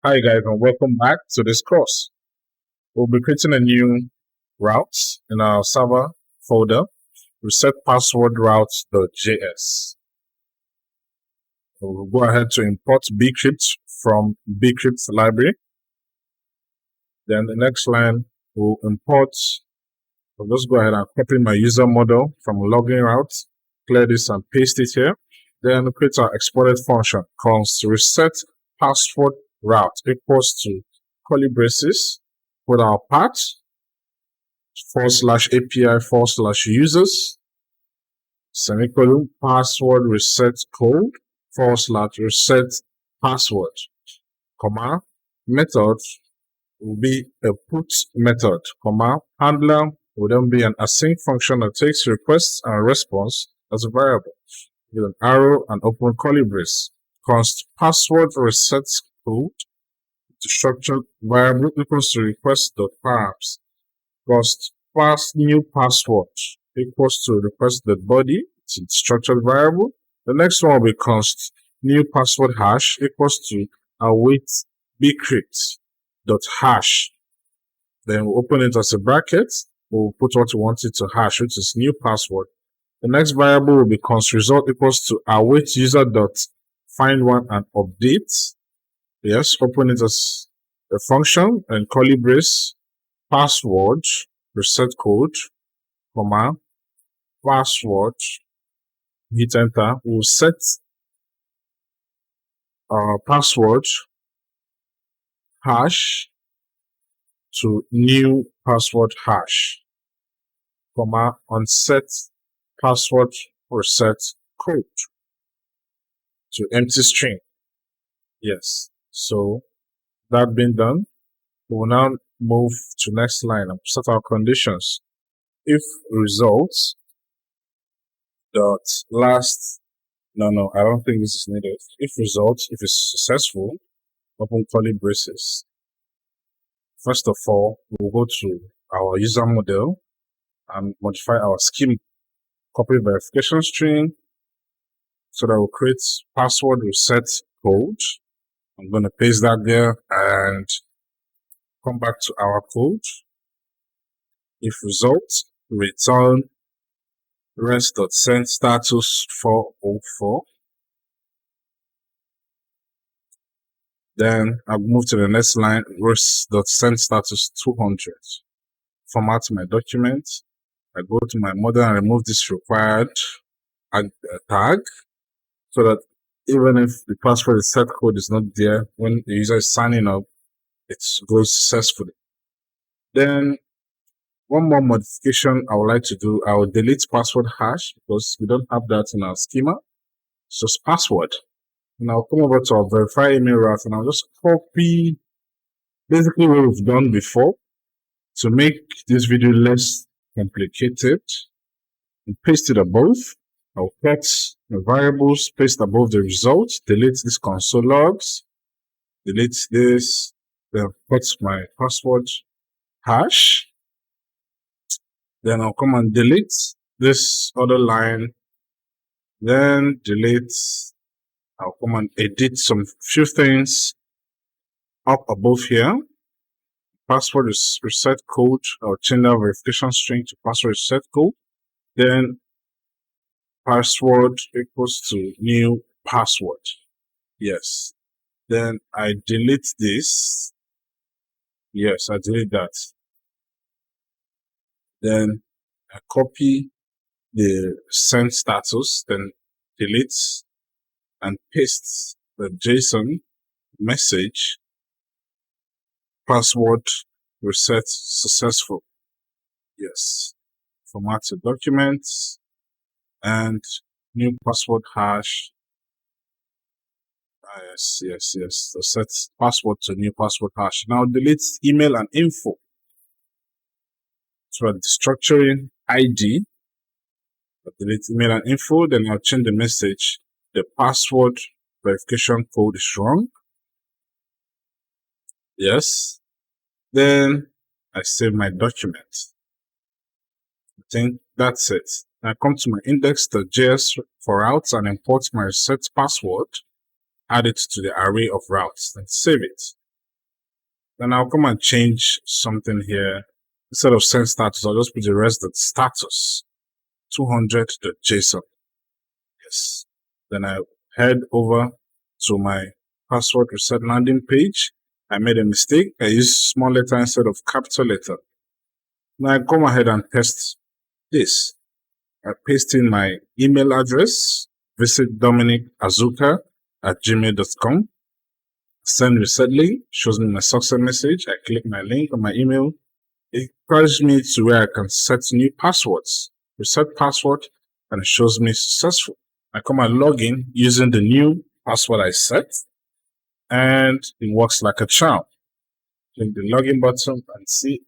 Hi guys and welcome back to this course. We'll be creating a new route in our server folder, reset password route.js. We'll go ahead to import bcrypt from bcrypt library. Then the next line we'll just go ahead and copy my user model from login route, clear this and paste it here. Then create our exported function const reset password route equals to curly braces with our path /API/users semicolon password reset code /reset password comma method will be a put method comma handler will then be an async function that takes requests and response as a variable with an arrow and open curly brace const password reset code to structured variable equals to request.params const pass new password equals to request.body. It's a structured variable. The next one will be const new password hash equals to await bcrypt.hash. Then we'll open it as a bracket. We'll put what we want it to hash, which is new password. The next variable will be const result equals to await user.find1 and update. Yes, open it as a function and curly brace password reset code comma password, hit enter. We'll set our password hash to new password hash comma unset password reset code to empty string. Yes, so that being done, we will now move to next line and set our conditions. If results dot last no, I don't think this is needed. If results, if it's successful, open curly braces. First of all, we'll go to our user model and modify our scheme copy verification string so that we'll create password reset code. I'm going to paste that there and come back to our code. If result, return rest.send status 404. Then I'll move to the next line, rest.send status 200. Format my document. I go to my model and remove this required tag so that even if the password reset code is not there, when the user is signing up, it goes successfully. Then one more modification I would like to do, I will delete password hash because we don't have that in our schema. It's just password. And I'll come over to our verify email route and I'll just copy basically what we've done before to make this video less complicated and paste it above. I'll cut the variables, paste above the result, delete this console logs, delete this, then put my password hash. Then I'll come and delete this other line, then delete. I'll come and edit some few things up above here. Password reset code. I'll change our verification string to password reset code. Then password equals to new password. Yes. Then I delete this. Yes, I delete that. Then I copy the send status, then delete and paste the JSON message password reset successful. Yes. Format the document and new password hash. Yes. So set password to new password hash. Now delete email and info. So the structuring ID. I'll delete email and info. Then I'll change the message. The password verification code is wrong. Yes. Then I save my document. I think that's it. I come to my index.js for routes and import my reset password, add it to the array of routes, and save it. Then I'll come and change something here. Instead of send status, I'll just put the rest of status 200.json. Yes. Then I head over to my password reset landing page. I made a mistake. I used small letter instead of capital letter. Now I come ahead and test this. I paste in my email address, visit dominicazuka@gmail.com. Send reset link, shows me my success message. I click my link on my email. It carries me to where I can set new passwords. Reset password, and it shows me successful. I come and log in using the new password I set, and it works like a charm. Click the login button and see